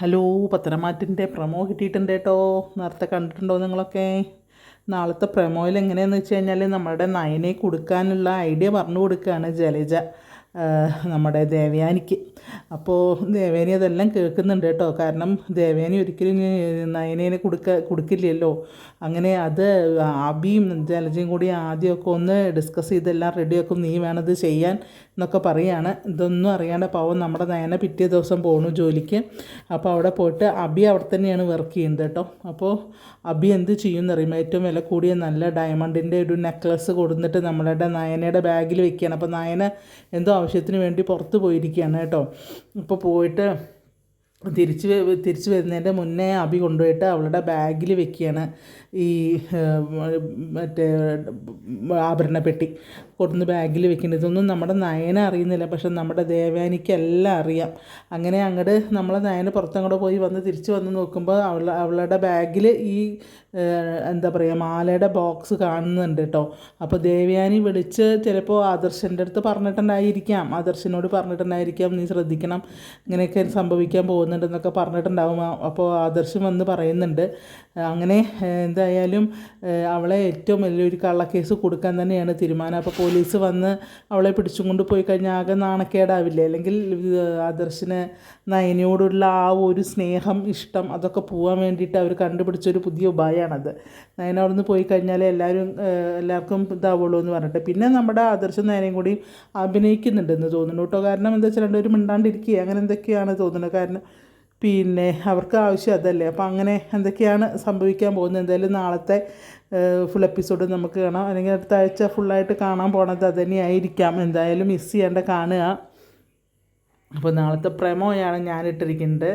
Hello, പത്തനംമാറ്റിൻ്റെ promo കിട്ടിയിട്ടുണ്ട് കേട്ടോ. നേരത്തെ കണ്ടിട്ടുണ്ടോ നിങ്ങളൊക്കെ? നാളത്തെ പ്രൊമോയിൽ എങ്ങനെയാണെന്ന് വെച്ച് കഴിഞ്ഞാൽ നമ്മുടെ നയനെ കൊടുക്കാനുള്ള ഐഡിയ പറഞ്ഞു കൊടുക്കുകയാണ് ജലജ നമ്മുടെ ദേവയാനിക്ക്. അപ്പോൾ ദേവയാനി അതെല്ലാം കേൾക്കുന്നുണ്ട് കേട്ടോ. കാരണം ദേവയാനി ഒരിക്കലും നയനേനെ കൊടുക്കില്ലല്ലോ. അങ്ങനെ അത് അബിയും ജലജയും കൂടി ആദ്യമൊക്കെ ഒന്ന് ഡിസ്കസ് ചെയ്തെല്ലാം റെഡിയാക്കും, നീ വേണത് ചെയ്യാൻ എന്നൊക്കെ പറയുകയാണ്. ഇതൊന്നും അറിയാണ്ട് പാവം നമ്മുടെ നയന പിറ്റേ ദിവസം പോകണു ജോലിക്ക്. അപ്പോൾ അവിടെ പോയിട്ട് അബി അവിടെ തന്നെയാണ് വർക്ക് ചെയ്യുന്നത് കേട്ടോ. അപ്പോൾ അബി എന്ത് ചെയ്യുമെന്നറിയുമോ? ഏറ്റവും വില കൂടിയ നല്ല ഡയമണ്ടിൻ്റെ ഒരു നെക്ലസ് കൊടുത്തിട്ട് നമ്മളുടെ നയനയുടെ ബാഗിൽ വെക്കുകയാണ്. അപ്പോൾ നയന എന്തോ ആവശ്യത്തിന് വേണ്ടി പുറത്ത് പോയിരിക്കുകയാണ് കേട്ടോ. ഇപ്പോൾ പോയിട്ട് തിരിച്ച് വരുന്നതിൻ്റെ മുന്നേ അബി കൊണ്ടുപോയിട്ട് അവളുടെ ബാഗിൽ വെക്കുകയാണ് ഈ മറ്റേ ആഭരണപ്പെട്ടി കൊടുന്ന് ബാഗിൽ വെക്കുന്നത്. ഇതൊന്നും നമ്മുടെ നയന അറിയുന്നില്ല, പക്ഷെ നമ്മുടെ ദേവയാനിക്കെല്ലാം അറിയാം. അങ്ങനെ അങ്ങോട്ട് നമ്മളെ നയന പുറത്തങ്ങോട്ട് പോയി തിരിച്ച് വന്ന് നോക്കുമ്പോൾ അവളുടെ ബാഗിൽ ഈ എന്താ പറയുക മാലയുടെ ബോക്സ് കാണുന്നുണ്ട് കേട്ടോ. അപ്പോൾ ദേവയാനി വിളിച്ച് ചിലപ്പോൾ ആദർശൻ്റെ അടുത്ത് പറഞ്ഞിട്ടുണ്ടായിരിക്കാം, ആദർശനോട് പറഞ്ഞിട്ടുണ്ടായിരിക്കാം, നീ ശ്രദ്ധിക്കണം ഇങ്ങനെയൊക്കെ സംഭവിക്കാൻ പോകുന്നുണ്ടെന്നൊക്കെ പറഞ്ഞിട്ടുണ്ടാവും. അപ്പോൾ ആദർശം വന്ന് പറയുന്നുണ്ട്. അങ്ങനെ എന്തായാലും അവളെ ഏറ്റവും വലിയൊരു കള്ളക്കേസ് കൊടുക്കാൻ തന്നെയാണ് തീരുമാനം. അപ്പോൾ പോലീസ് വന്ന് അവളെ പിടിച്ചും കൊണ്ട് പോയി കഴിഞ്ഞാൽ ആകെ നാണക്കേടാവില്ലേ? അല്ലെങ്കിൽ ആദർശന് നയനയോടുള്ള ആ ഒരു സ്നേഹം, ഇഷ്ടം അതൊക്കെ പോകാൻ വേണ്ടിയിട്ട് അവർ കണ്ടുപിടിച്ചൊരു പുതിയ ഉപായമാണത്. നയന അവിടെ നിന്ന് പോയി കഴിഞ്ഞാൽ എല്ലാവർക്കും ഇതാവുള്ളൂ എന്ന് പറഞ്ഞിട്ട്. പിന്നെ നമ്മുടെ ആദർശം നയനയും കൂടി അഭിനയിക്കുന്നുണ്ടെന്ന് തോന്നുന്നു കേട്ടോ. കാരണം എന്താ വെച്ചാൽ രണ്ടുപേരും മിണ്ടാണ്ടിരിക്കുക അങ്ങനെ എന്തൊക്കെയാണ് തോന്നുന്നത്. കാരണം പിന്നെ അവർക്ക് ആവശ്യം അതല്ലേ. അപ്പോൾ അങ്ങനെ എന്തൊക്കെയാണ് സംഭവിക്കാൻ പോകുന്നത്. എന്തായാലും നാളത്തെ ഫുൾ എപ്പിസോഡ് നമുക്ക് കാണാം, അല്ലെങ്കിൽ അടുത്ത ആഴ്ച ഫുള്ളായിട്ട് കാണാൻ പോണത് അത് തന്നെയായിരിക്കാം. എന്തായാലും മിസ് ചെയ്യേണ്ട കാണുക. അപ്പോൾ നാളത്തെ പ്രമോയാണ് ഞാനിട്ടിരിക്കുന്നത്.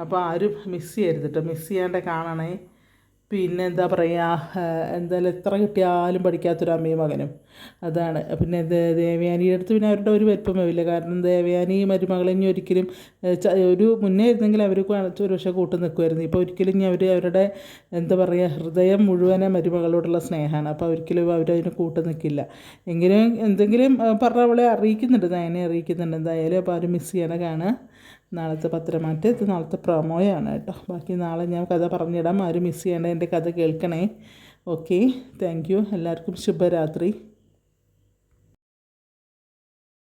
അപ്പോൾ ആരും മിസ് ചെയ്യരുത് കേട്ടോ, മിസ് ചെയ്യാണ്ട് കാണണേ. പിന്നെ എന്താ പറയുക, എന്തായാലും എത്ര കിട്ടിയാലും പഠിക്കാത്തൊരു അമ്മയും മകനും അതാണ്. പിന്നെ ദേവയാനിയുടെ അടുത്ത് പിന്നെ അവരുടെ ഒരു വലിപ്പം വരില്ല. കാരണം ദേവയാനി മരുമകളെ ഇനി ഒരിക്കലും ഒരു മുന്നേ ഇരുന്നെങ്കിൽ അവർ ഒരു പക്ഷേ കൂട്ട് നിൽക്കുമായിരുന്നു. ഇപ്പോൾ ഒരിക്കലും ഇനി അവരുടെ എന്താ പറയുക ഹൃദയം മുഴുവനെ മരുമകളോടുള്ള സ്നേഹമാണ്. അപ്പോൾ ഒരിക്കലും അവരതിന് കൂട്ട് നിൽക്കില്ല. എങ്കിലും എന്തെങ്കിലും പറഞ്ഞ അവളെ അറിയിക്കുന്നുണ്ട്, നയനെ അറിയിക്കുന്നുണ്ട്. എന്തായാലും അപ്പോൾ ആരും മിസ് ചെയ്യണ കാണുക. നാളത്തെ പത്രമാറ്റ് ഇത് നാളത്തെ പ്രൊമോയാണ് കേട്ടോ. ബാക്കി നാളെ ഞാൻ കഥ പറഞ്ഞിടാം, ആരും മിസ് ചെയ്യേണ്ട എൻ്റെ കഥ കേൾക്കണേ. Okay, thank you. എല്ലാവർക്കും ശുഭരാത്രി.